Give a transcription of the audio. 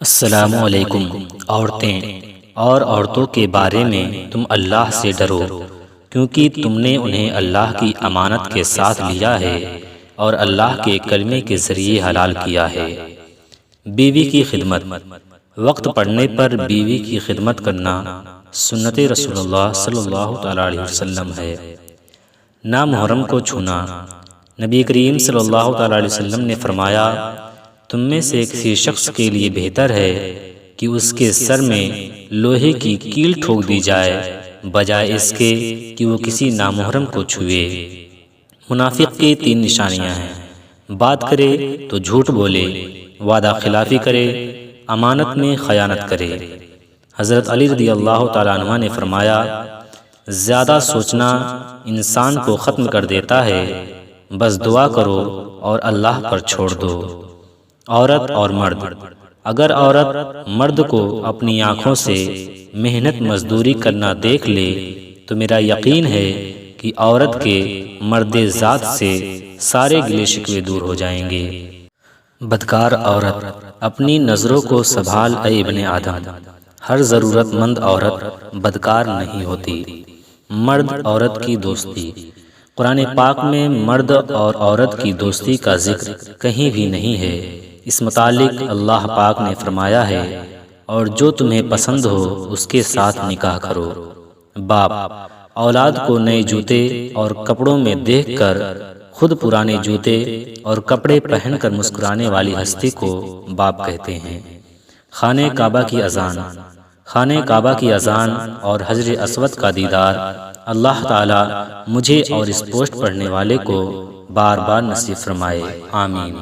السلام علیکم۔ عورتیں اور عورتوں کے بارے میں تم اللہ سے ڈرو، کیونکہ تم نے انہیں اللہ کی امانت کے ساتھ لیا ہے اور اللہ کے کلمے کے ذریعے حلال کیا ہے۔ بیوی کی خدمت۔ وقت پڑنے پر بیوی کی خدمت کرنا سنت رسول اللہ صلی اللہ علیہ وسلم ہے۔ نامحرم کو چھونا۔ نبی کریم صلی اللہ علیہ وسلم نے فرمایا، تم میں سے کسی شخص کے لیے بہتر ہے کہ اس کے سر میں لوہے کی کیل ٹھوک دی جائے بجائے اس کے کہ وہ کسی نامحرم کو چھوئے۔ منافق کی 3 نشانیاں ہیں: بات کرے تو جھوٹ بولے، وعدہ خلافی کرے، امانت میں خیانت کرے۔ حضرت علی رضی اللہ تعالیٰ عنہ نے فرمایا، زیادہ سوچنا انسان کو ختم کر دیتا ہے، بس دعا کرو اور اللہ پر چھوڑ دو۔ عورت اور مرد۔ اگر عورت مرد کو اپنی آنکھوں سے محنت مزدوری کرنا دیکھ لے تو میرا یقین ہے کہ عورت کے مرد ذات سے سارے گلے شکوے دور ہو جائیں گے۔ بدکار عورت۔ اپنی نظروں کو سنبھال اے ابن آدم، ہر ضرورت مند عورت بدکار نہیں ہوتی۔ مرد عورت کی دوستی۔ قرآن پاک میں مرد اور عورت کی دوستی کا ذکر کہیں بھی نہیں ہے۔ اس متعلق اللہ پاک نے فرمایا ہے، اور جو تمہیں پسند ہو اس کے ساتھ نکاح کرو۔ باپ۔ اولاد کو نئے جوتے اور کپڑوں میں دیکھ کر خود پرانے جوتے اور کپڑے پہن کر مسکرانے والی ہستی کو باپ کہتے ہیں۔ خانہ کعبہ کی اذان۔ خانہ کعبہ کی اذان اور حجر اسود کا دیدار اللہ تعالی مجھے اور اس پوسٹ پڑھنے والے کو بار بار نصیب فرمائے، آمین۔